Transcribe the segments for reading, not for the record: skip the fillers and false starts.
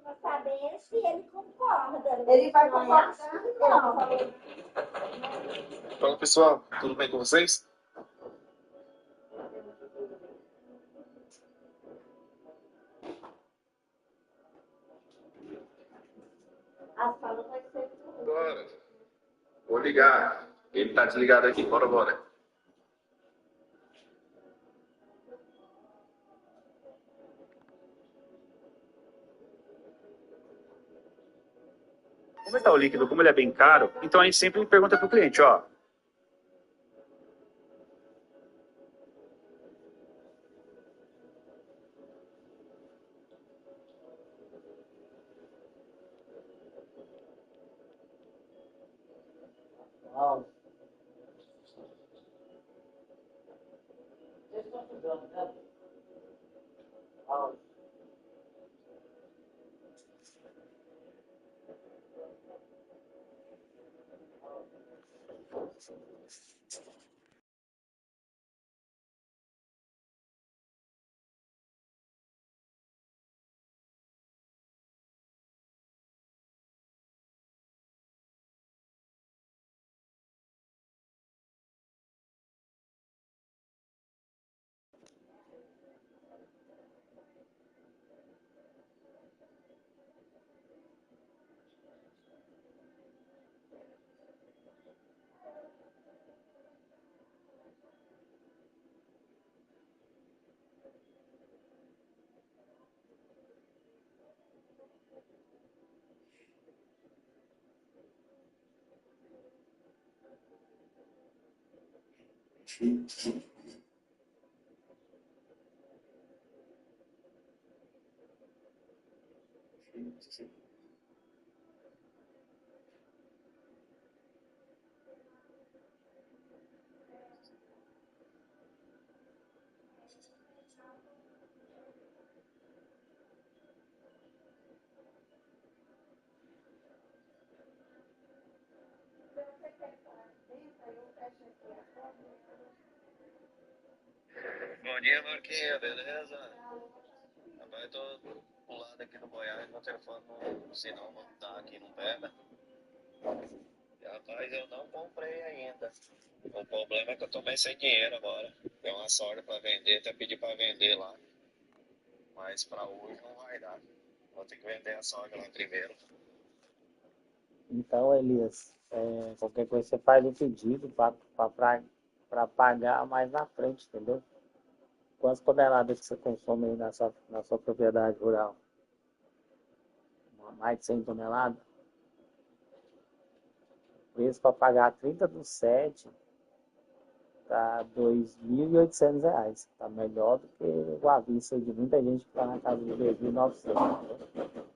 Pra saber se ele concorda. Ele vai Não é concordar? assim, não. Fala pessoal, tudo bem com vocês? A sala vai ser. Bora. Vou ligar. Ele tá desligado aqui, bora. Como está o líquido, como ele é bem caro, então a gente sempre pergunta pro cliente, ó. Ó. Vocês estão estudando, né? Ó. Bom dia, Marquinhos, beleza? Rapaz, tô pulando aqui no Goiás, meu telefone não, o sinal não tá aqui, não pega. Rapaz, eu não comprei ainda. O problema é que eu tô bem sem dinheiro agora. Tem uma sogra pra vender, até pedi pra vender lá. Mas pra hoje não vai dar. Vou ter que vender a sogra lá primeiro. Então, Elias, qualquer coisa você faz o pedido para pagar mais na frente, entendeu? Quantas toneladas que você consome aí na sua propriedade rural? Mais de 100 toneladas? O preço para pagar 30/7 tá R$ 2.800. Tá melhor do que o aviso aí de muita gente que está na casa de 2.900, entendeu?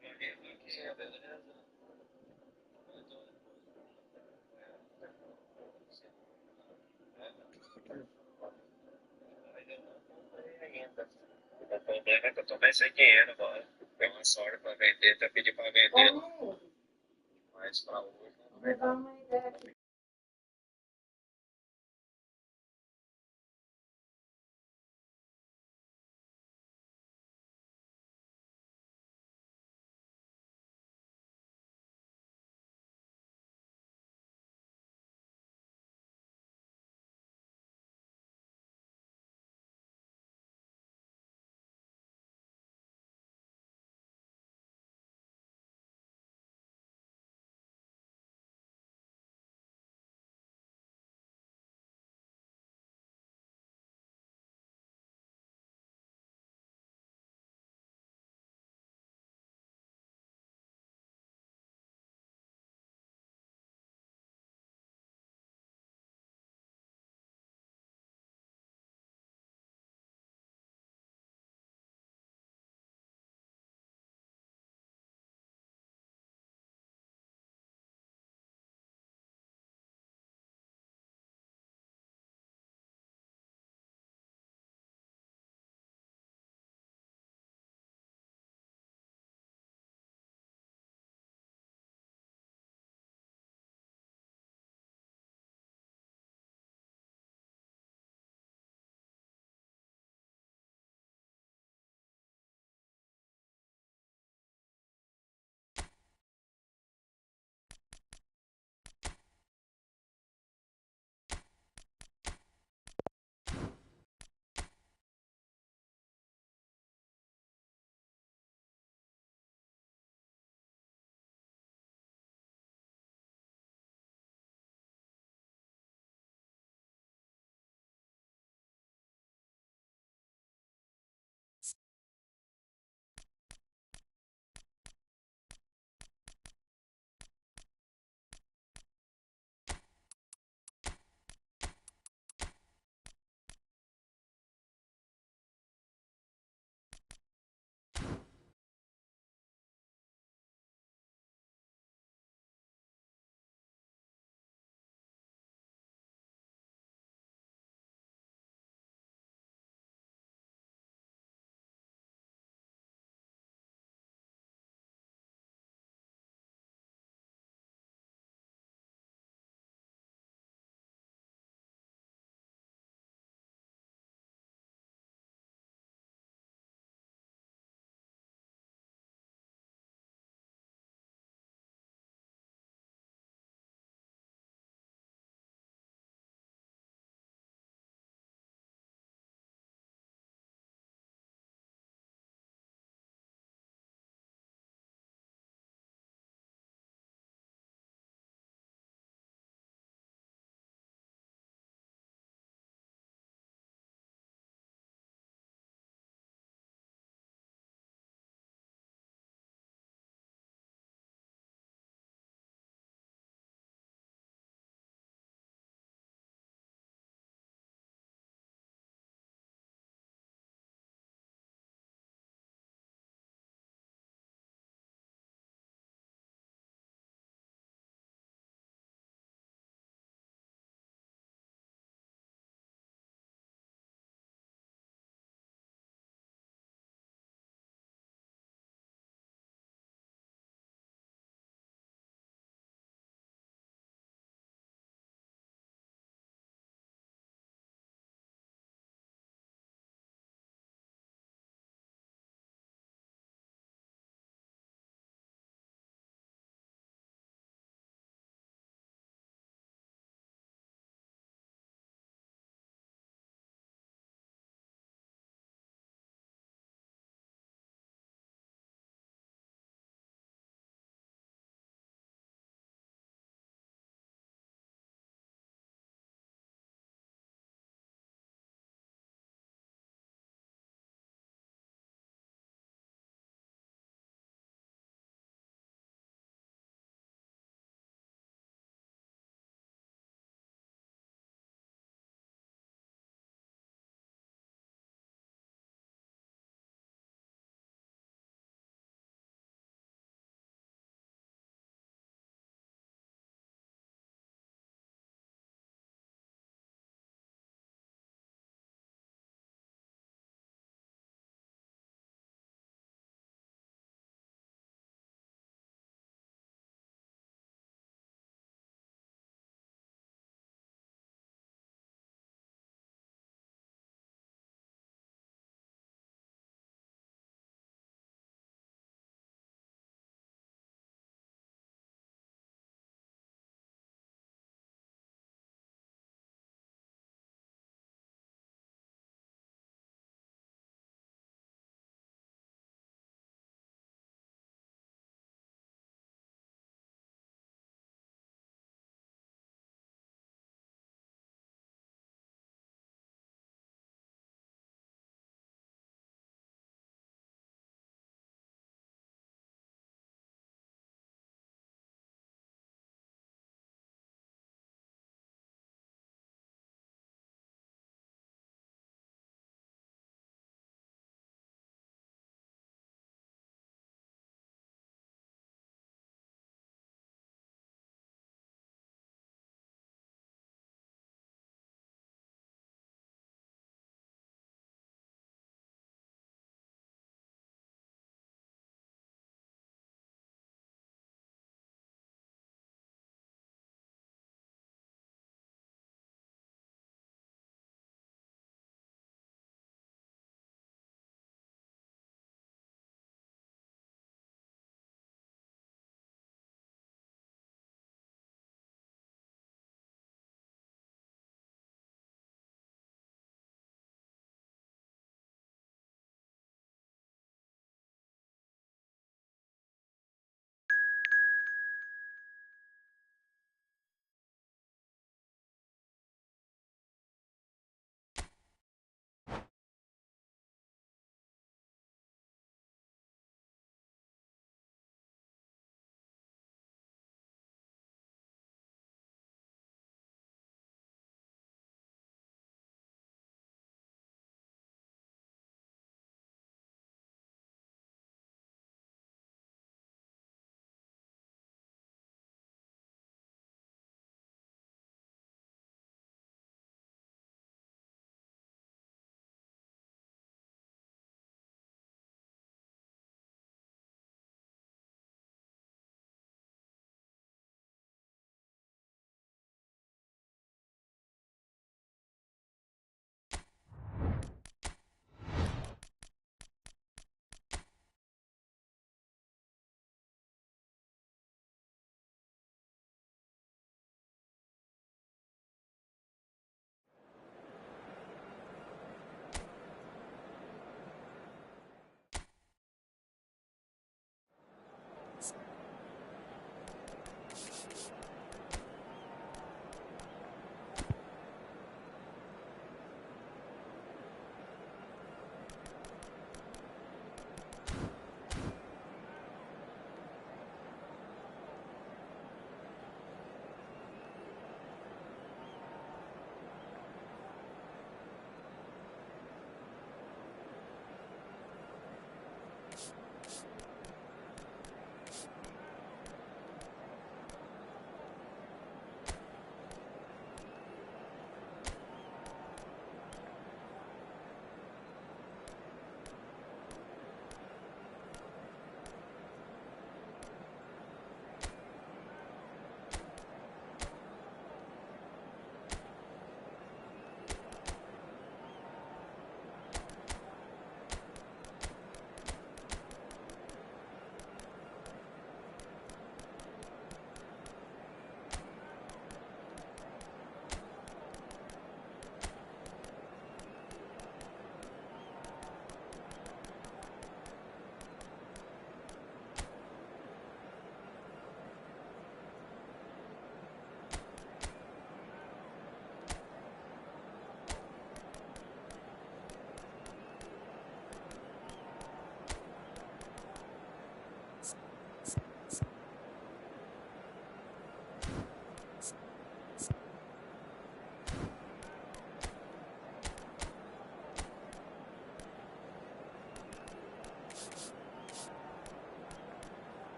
Bom dia, Marquinhos, beleza? Mas eu não comprei ainda. O problema é que eu tô bem sem dinheiro agora. Tem uma sogra pra vender, até pedi pra vender lá. Mas pra hoje não vai dar.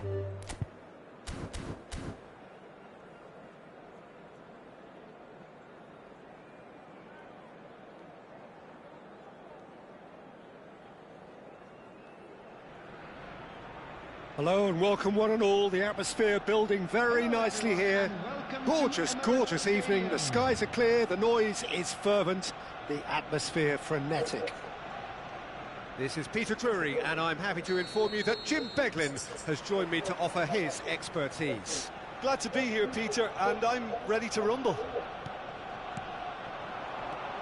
Hello and welcome one and all. The atmosphere building very nicely here. Gorgeous, gorgeous evening. The skies are clear, the noise is fervent, the atmosphere frenetic. This is Peter Drury and I'm happy to inform you that Jim Beglin has joined me to offer his expertise. Glad to be here, Peter, and I'm ready to rumble.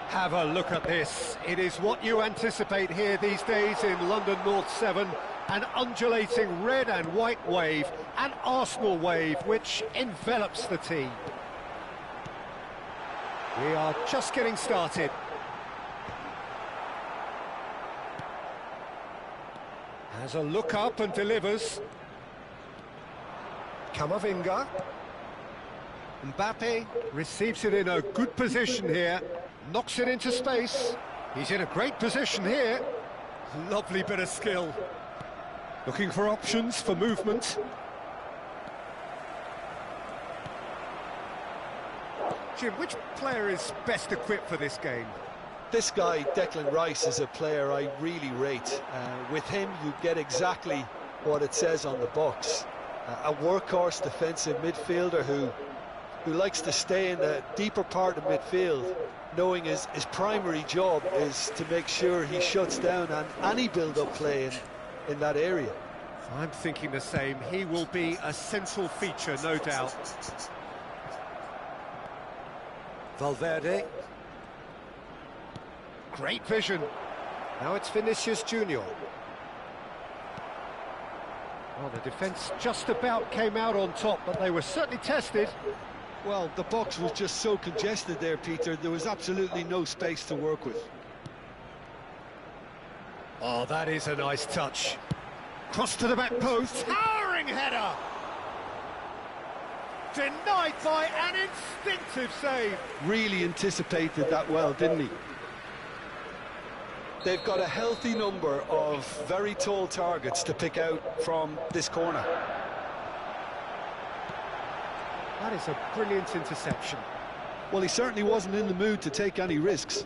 Have a look at this. It is what you anticipate here these days in London North 7. An undulating red and white wave, an Arsenal wave which envelops the team. We are just getting started. Has a look up and delivers. Camavinga. Mbappe receives it in a good position here. Knocks it into space. He's in a great position here. Lovely bit of skill. Looking for options for movement. Jim, which player is best equipped for this game? This guy, Declan Rice, is a player I really rate. With him, you get exactly what it says on the box. A workhorse defensive midfielder who likes to stay in the deeper part of midfield, knowing his primary job is to make sure he shuts down any build-up play in that area. I'm thinking the same. He will be a central feature, no doubt. Valverde. Great vision. Now it's Vinicius Junior. Well, the defence just about came out on top, but they were certainly tested. Well, the box was just so congested there, Peter. There was absolutely no space to work with. Oh, that is a nice touch. Cross to the back post. Towering header! Denied by an instinctive save. Really anticipated that well, didn't he? They've got a healthy number of very tall targets to pick out from this corner. That is a brilliant interception. Well, he certainly wasn't in the mood to take any risks.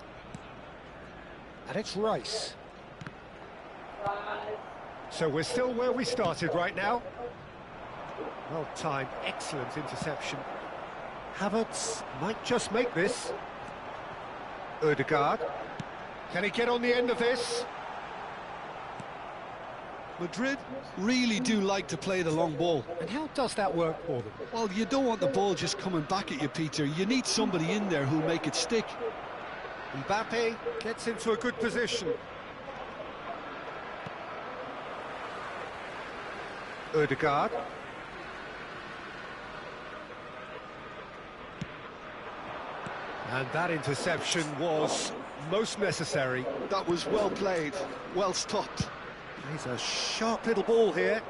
And it's Rice. So we're still where we started right now. Well timed, excellent interception. Havertz might just make this. Ødegaard. Can he get on the end of this? Madrid really do like to play the long ball. And how does that work for them? Well, you don't want the ball just coming back at you, Peter. You need somebody in there who'll make it stick. Mbappe gets into a good position. Ødegaard. And that interception was most necessary. That was well played, well stopped. He's a sharp little ball here.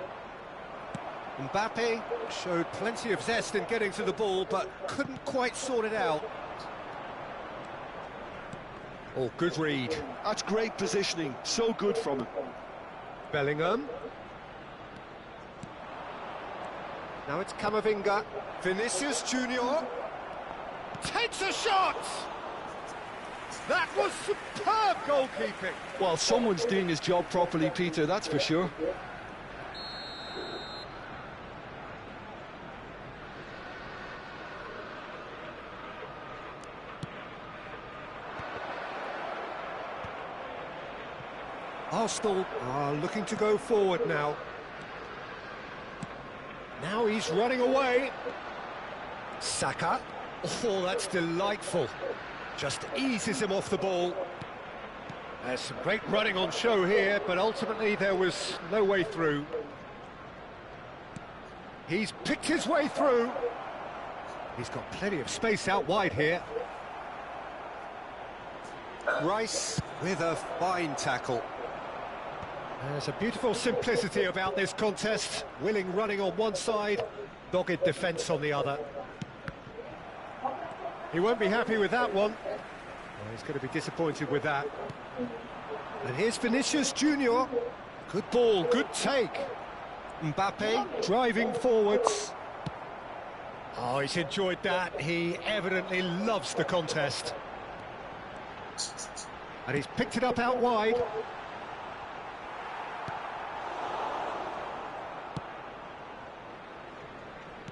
Mbappe showed plenty of zest in getting to the ball, but couldn't quite sort it out. Oh, good read. That's great positioning, so good from him. Bellingham. Now it's Camavinga. Vinicius Junior takes a shot! That was superb goalkeeping. Well, someone's doing his job properly, Peter, that's for sure. Arsenal are looking to go forward now. Now he's running away. Saka. Oh, that's delightful. Just eases him off the ball. There's some great running on show here, but ultimately there was no way through. He's picked his way through. He's got plenty of space out wide here. Rice with a fine tackle. There's a beautiful simplicity about this contest. Willing running on one side, dogged defence on the other. He won't be happy with that one. Well, he's going to be disappointed with that. And here's Vinicius Junior. Good ball, good take. Mbappe driving forwards. Oh, he's enjoyed that. He evidently loves the contest. And he's picked it up out wide.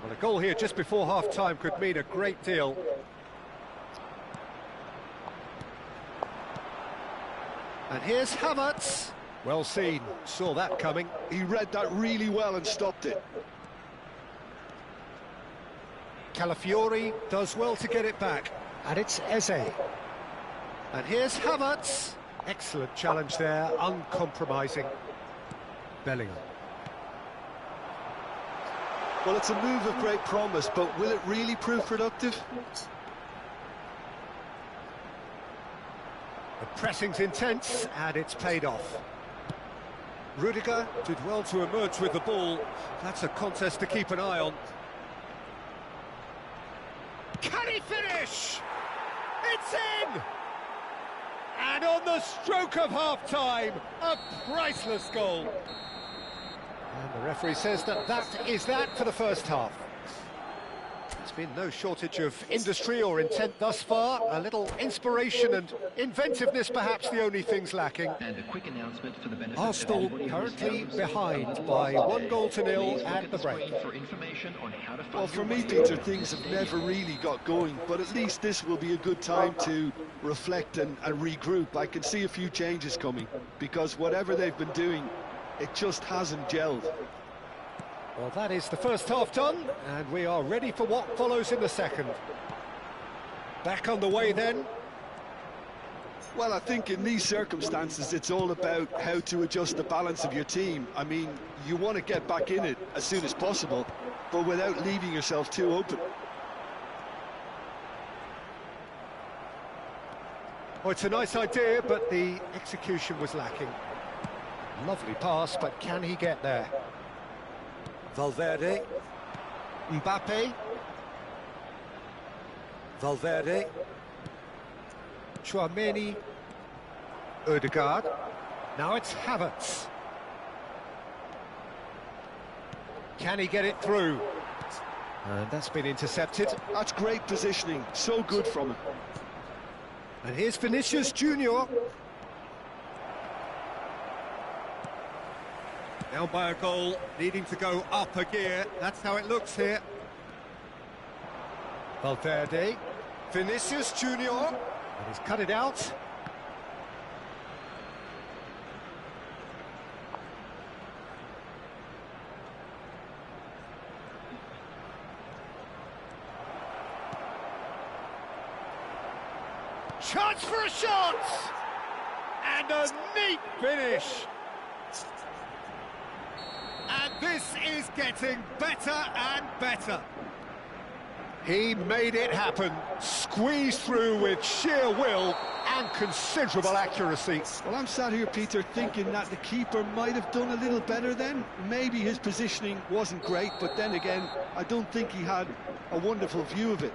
Well, a goal here just before half-time could mean a great deal. And here's Havertz. Well seen, saw that coming. He read that really well and stopped it. Calafiori does well to get it back. And it's Eze. And here's Havertz. Excellent challenge there, uncompromising. Bellingham. Well, it's a move of great promise, but will it really prove productive? The pressing's intense, and it's paid off. Rudiger did well to emerge with the ball. That's a contest to keep an eye on. Can he finish? It's in! And on the stroke of half-time, a priceless goal. And the referee says that is that for the first half. There's been no shortage of industry or intent thus far. A little inspiration and inventiveness, perhaps the only things lacking. And a quick announcement for the benefit Arsenal of currently behind by 1-0 at the break. For information on how to Well, for me, Peter, things have never really got going, but at least this will be a good time to reflect and regroup. I can see a few changes coming, because whatever they've been doing, it just hasn't gelled. Well, that is the first half done, and we are ready for what follows in the second. Back on the way then. Well, I think in these circumstances, it's all about how to adjust the balance of your team. I mean, you want to get back in it as soon as possible, but without leaving yourself too open. Oh, it's a nice idea, but the execution was lacking. Lovely pass, but can he get there? Valverde. Mbappe. Valverde. Tchouameni. Odegaard. Now it's Havertz. Can he get it through? And that's been intercepted. That's great positioning, so good from him. And here's Vinicius Junior. Now by a goal, needing to go up a gear. That's how it looks here. Valverde. Vinicius Junior. And he's cut it out. Chance for a shot! And a neat finish! And this is getting better and better. He made it happen, squeezed through with sheer will and considerable accuracy. Well, I'm sat here, Peter, thinking that the keeper might have done a little better then. Maybe his positioning wasn't great, but then again, I don't think he had a wonderful view of it.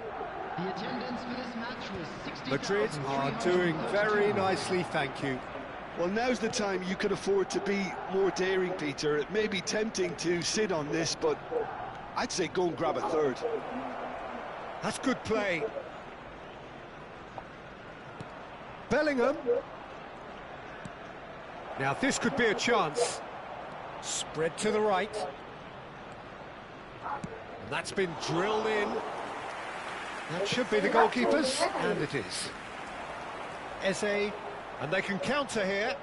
The attendance for this match was 60,000. Madrid are doing very nicely, thank you. Well, now's the time you can afford to be more daring, Peter. It may be tempting to sit on this, but I'd say go and grab a third. That's good play. Bellingham. Now this could be a chance. Spread to the right. And that's been drilled in. That should be the goalkeepers, and it is. Eze, and they can counter here.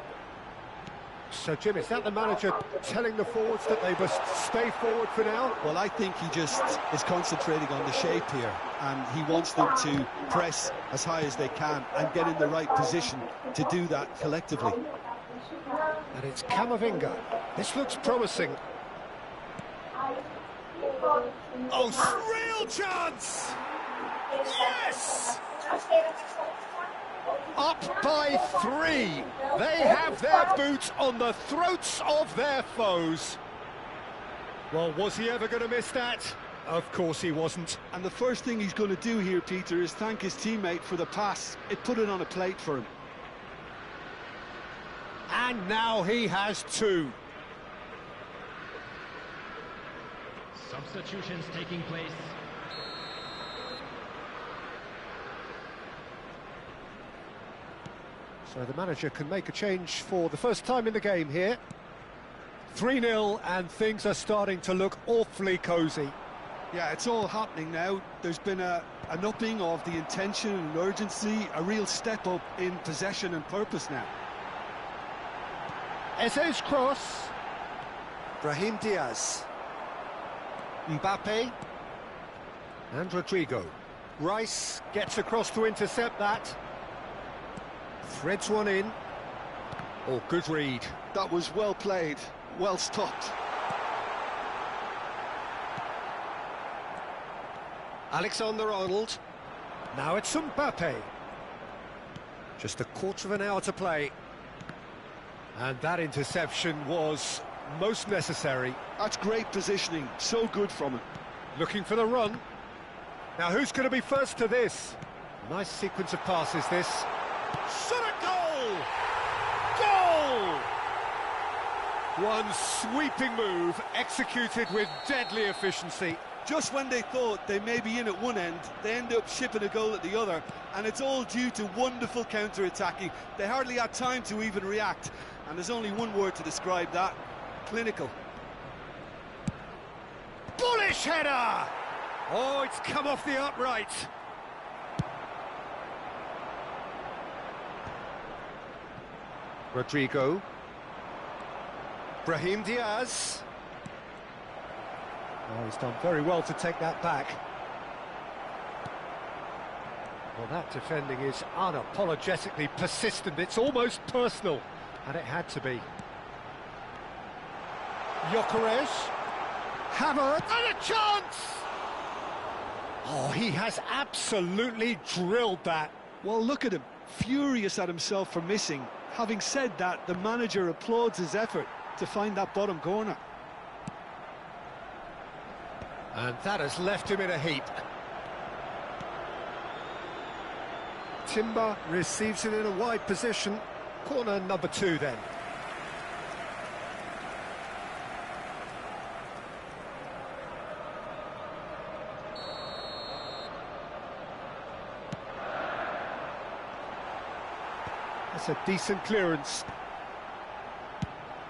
So, Jim, is that the manager telling the forwards that they must stay forward for now? Well, I think he just is concentrating on the shape here, and he wants them to press as high as they can and get in the right position to do that collectively. And it's Camavinga. This looks promising. Oh, real chance! Yes! Up by 3. They have their boots on the throats of their foes. Well, was he ever going to miss that? Of course he wasn't. And the first thing he's going to do here, Peter, is thank his teammate for the pass. It put it on a plate for him. And now he has 2. Substitutions taking place. So the manager can make a change for the first time in the game here. 3-0 and things are starting to look awfully cosy. Yeah, it's all happening now. There's been an upping of the intention and urgency, a real step up in possession and purpose now. Eze's cross. Brahim Diaz. Mbappe. And Rodrigo. Rice gets across to intercept that. Threads one in. Oh, good read. That was well played, well stopped. Alexander-Arnold. Now it's Mbappe. Just a quarter of an hour to play. And that interception was most necessary. That's great positioning, so good from him. Looking for the run. Now who's going to be first to this? Nice sequence of passes this. Shot a goal! Goal! One sweeping move executed with deadly efficiency. Just when they thought they may be in at one end, they end up shipping a goal at the other, and it's all due to wonderful counter-attacking. They hardly had time to even react, and there's only one word to describe that: clinical. Bullish header! Oh, it's come off the upright. Rodrigo. Brahim Diaz. Oh, he's done very well to take that back. Well, that defending is unapologetically persistent. It's almost personal, and it had to be. Gyökeres. Havertz. And a chance! Oh, he has absolutely drilled that. Well, look at him, furious at himself for missing. Having said that, the manager applauds his effort to find that bottom corner. And that has left him in a heap. Timber receives it in a wide position. Corner number 2 then. That's a decent clearance.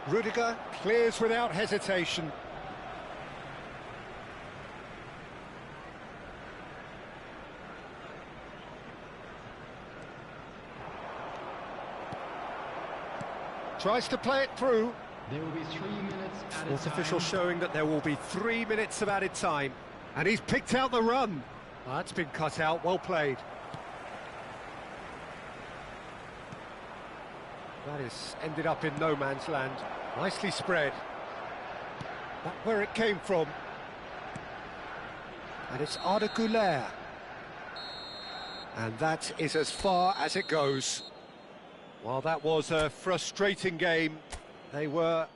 Rudiger clears without hesitation. Tries to play it through. There will be 3 minutes added Fourth official time. showing that there will be 3 minutes of added time. And he's picked out the run. Oh, that's been cut out, well played. That is ended up in no man's land. Nicely spread. That's where it came from. And it's Arda Güler. And that is as far as it goes. While that was a frustrating game, they were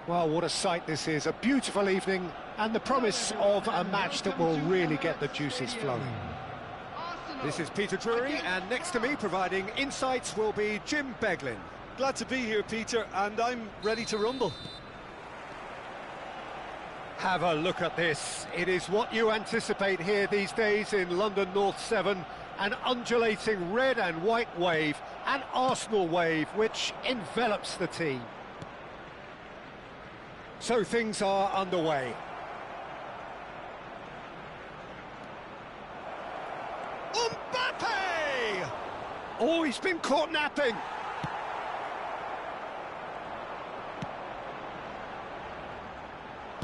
Well, what a sight this is. A beautiful evening and the promise of a match that will really get the juices flowing. This is Peter Drury, and next to me providing insights will be Jim Beglin. Glad to be here, Peter, and I'm ready to rumble. Have a look at this. It is what you anticipate here these days in London North 7. An undulating red and white wave, an Arsenal wave which envelops the team. So things are underway. Mbappe! Oh, he's been caught napping.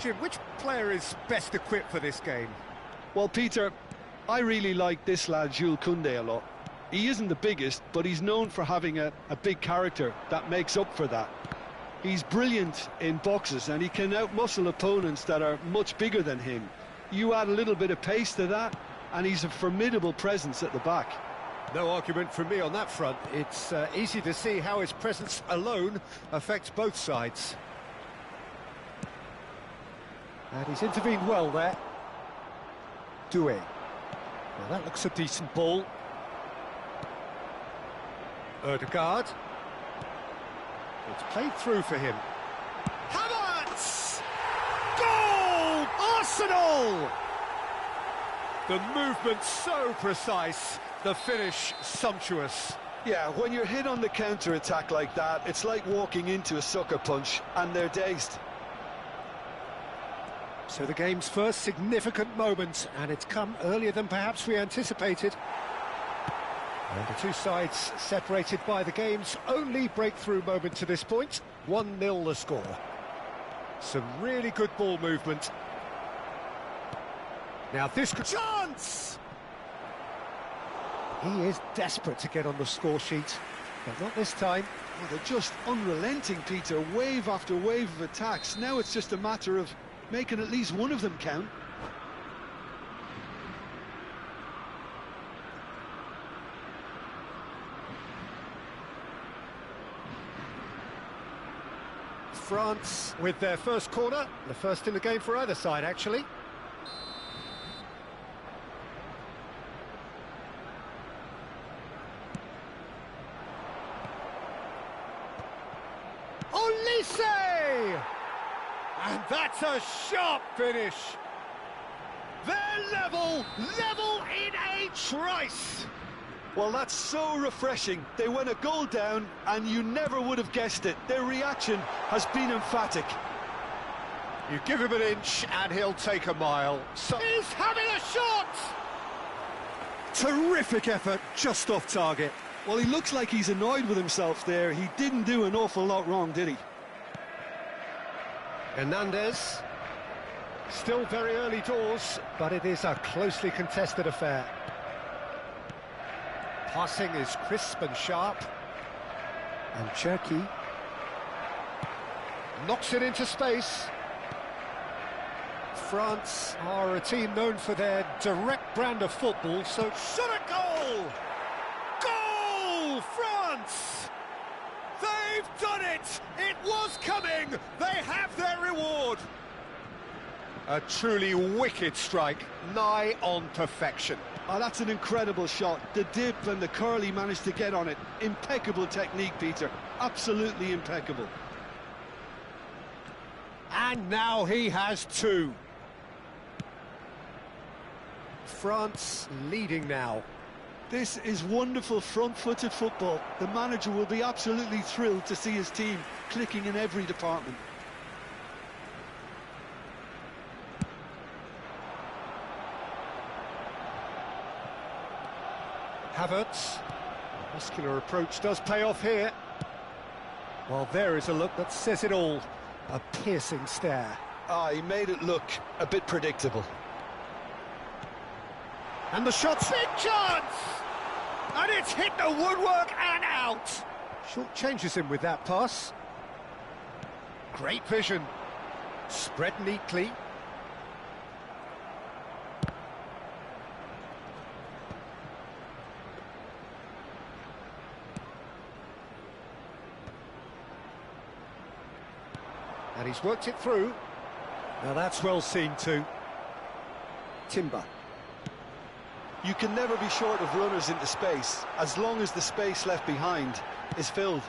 Jim, which player is best equipped for this game? Well, Peter, I really like this lad, Jules Koundé, a lot. He isn't the biggest, but he's known for having a big character that makes up for that. He's brilliant in boxes, and he can outmuscle opponents that are much bigger than him. You add a little bit of pace to that, and he's a formidable presence at the back. No argument from me on that front. It's easy to see how his presence alone affects both sides. And he's intervened well there. Doué. Well, that looks a decent ball. Ødegaard. It's played through for him. Havertz! Goal! Arsenal! The movement so precise, the finish sumptuous. Yeah, when you're hit on the counter-attack like that, it's like walking into a sucker punch, and they're dazed. So the game's first significant moment, and it's come earlier than perhaps we anticipated. And the two sides separated by the game's only breakthrough moment to this point. 1-0 the score. Some really good ball movement. Now this could... Chance! He is desperate to get on the score sheet, but not this time. Well, they're just unrelenting, Peter. Wave after wave of attacks. Now it's just a matter of making at least one of them count. France with their first corner, the first in the game for either side, actually. Olise! And that's a sharp finish. They're level in a trice. Well, that's so refreshing. They went a goal down, and you never would have guessed it. Their reaction has been emphatic. You give him an inch, and he'll take a mile. So he's having a shot! Terrific effort, just off target. Well, he looks like he's annoyed with himself there. He didn't do an awful lot wrong, did he? Hernandez. Still very early doors, but it is a closely contested affair. Passing is crisp and sharp. And Cherki knocks it into space. France are a team known for their direct brand of football, so shot a goal! Goal! France! They've done it! It was coming! They have their reward! A truly wicked strike, nigh on perfection. Oh, that's an incredible shot. The dip and the curl he managed to get on it. Impeccable technique, Peter. Absolutely impeccable. And now he has two. France leading now. This is wonderful front-footed football. The manager will be absolutely thrilled to see his team clicking in every department. Havertz. Muscular approach does pay off here. Well, there is a look that says it all. A piercing stare. Ah, he made it look a bit predictable. And the shot's big chance! And it's hit the woodwork and out! Short changes him with that pass. Great vision. Spread neatly. And he's worked it through. Now that's well seen too. Timber. You can never be short of runners into space, as long as the space left behind is filled.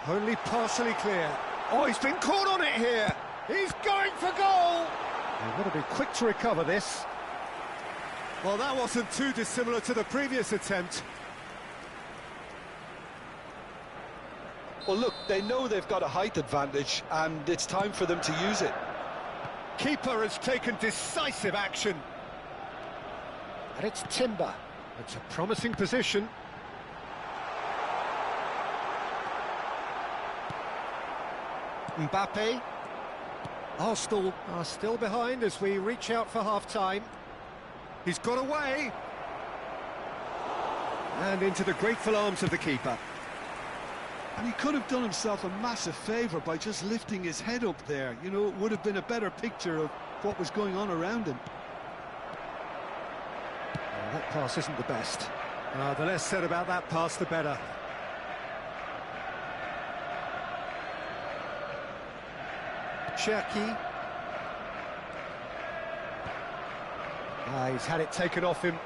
Only partially clear. Oh, he's been caught on it here. He's going for goal. They've got to be quick to recover this. Well, that wasn't too dissimilar to the previous attempt. Well, look, they know they've got a height advantage, and it's time for them to use it. Keeper has taken decisive action. And it's Timber. It's a promising position. Mbappe. Arsenal are still behind as we reach out for half-time. He's got away. And into the grateful arms of the keeper. And he could have done himself a massive favour by just lifting his head up there. You know, it would have been a better picture of what was going on around him. Well, that pass isn't the best. The less said about that pass, the better. Cherki. He's had it taken off him.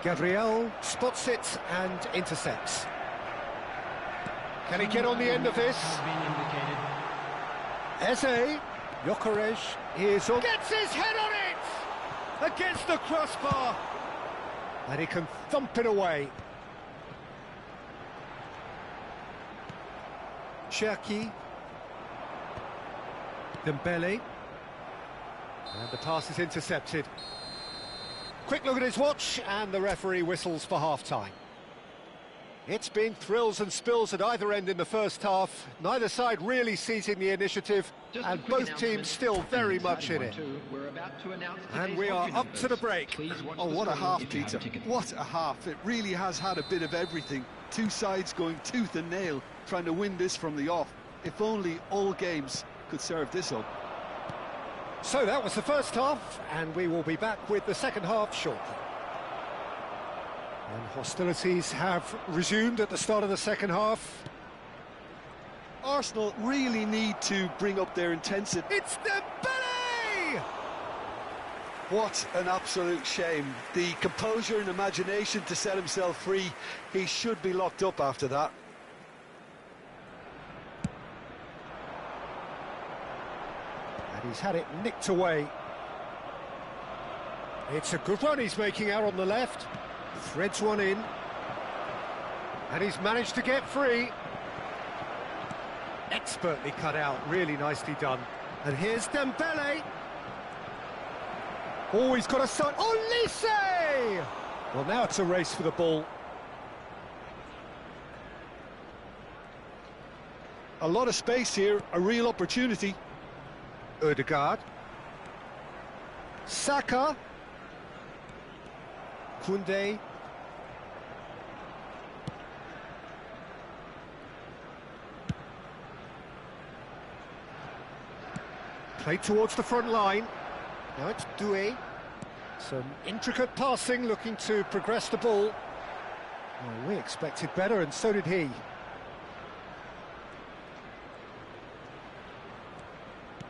Gabriel spots it and intercepts. Can he get on the end of this? Eze, Gyökeres is on. Gets his head on it! Against the crossbar. And he can thump it away. Cherki. Dembele. And the pass is intercepted. Quick look at his watch, and the referee whistles for half-time. It's been thrills and spills at either end in the first half. Neither side really seizing the initiative, and both teams still very much in it. And we are up to the break. Oh, what a half, Peter. What a half. It really has had a bit of everything. Two sides going tooth and nail, trying to win this from the off. If only all games could serve this up. So that was the first half, and we will be back with the second half shortly. And hostilities have resumed at the start of the second half. Arsenal really need to bring up their intensity. It's Dembele! What an absolute shame. The composure and imagination to set himself free. He should be locked up after that. He's had it nicked away. It's a good run he's making out on the left. Threads one in. And he's managed to get free. Expertly cut out, really nicely done. And here's Dembele. Oh, he's got a shot. Oh, Lise! Well, now it's a race for the ball. A lot of space here, a real opportunity. Ødegaard. Saka. Koundé. Played towards the front line. Now it's Doué. Some intricate passing, looking to progress the ball. Well, we expected better, and so did he.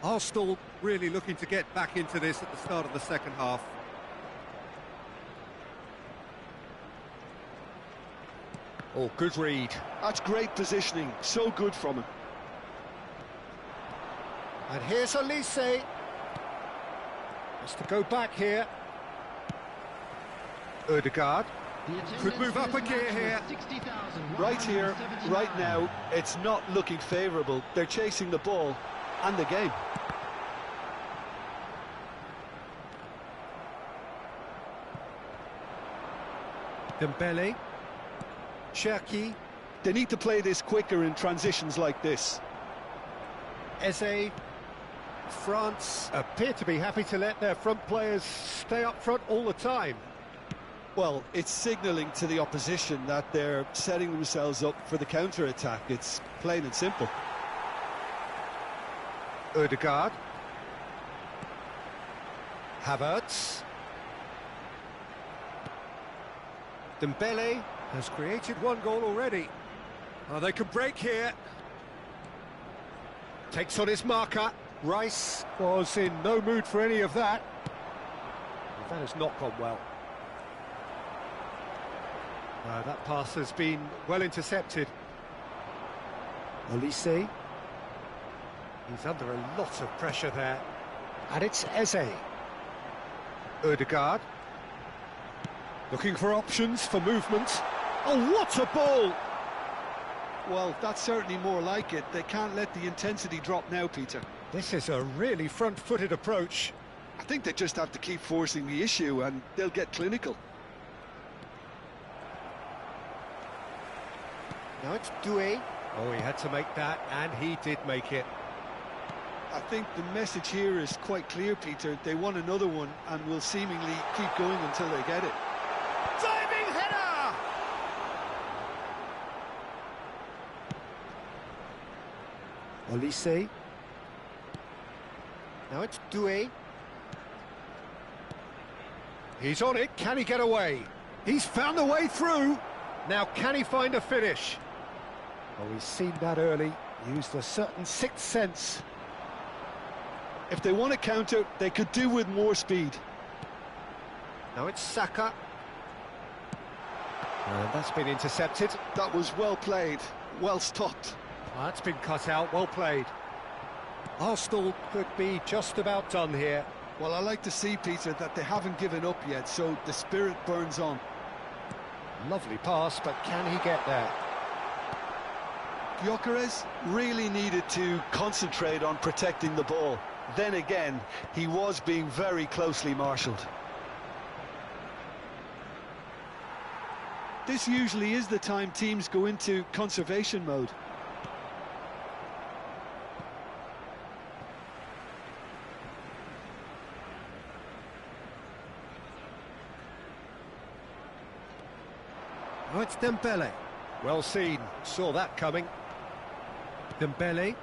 Arsenal really looking to get back into this at the start of the second half. Oh, good read. That's great positioning, so good from him. And here's Elise. Has to go back here. Ødegaard could move up a gear here. Right here, right now, it's not looking favourable. They're chasing the ball and the game. Dembele. Cherki. They need to play this quicker in transitions like this. Eze. France appear to be happy to let their front players stay up front all the time. Well, it's signalling to the opposition that they're setting themselves up for the counter-attack. It's plain and simple. Ødegaard. Havertz. Dembele has created one goal already. Oh, they could break here. Takes on his marker. Rice was in no mood for any of that. That has not gone well. That pass has been well intercepted. Olise. He's under a lot of pressure there. And it's Eze. Ødegaard. Looking for options for movement. Oh, what a ball! Well, that's certainly more like it. They can't let the intensity drop now, Peter. This is a really front-footed approach. I think they just have to keep forcing the issue and they'll get clinical. Now it's Doué. Oh, he had to make that, and he did make it. I think the message here is quite clear, Peter. They want another one and will seemingly keep going until they get it. Diving header! Olise. Now it's Doué. He's on it. Can he get away? He's found a way through. Now can he find a finish? Oh, he's seen that early. Used a certain sixth sense. If they want to counter, they could do with more speed. Now it's Saka. And that's been intercepted. That was well played, well stopped. Oh, that's been cut out, well played. Arsenal could be just about done here. Well, I like to see, Peter, that they haven't given up yet, so the spirit burns on. Lovely pass, but can he get there? Gyökeres really needed to concentrate on protecting the ball. Then again, he was being very closely marshalled. This usually is the time teams go into conservation mode. Oh, it's Dembele. Well seen, saw that coming. Dembele.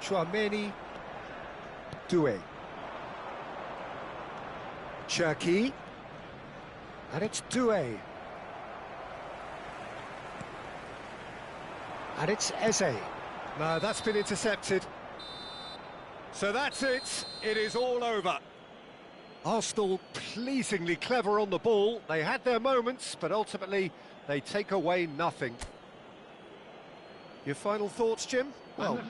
Chouameni. Doué. Cherki. And it's Doué. And it's Eze. No, that's been intercepted. So that's it. It is all over. Arsenal pleasingly clever on the ball. They had their moments, but ultimately they take away nothing. Your final thoughts, Jim? Well,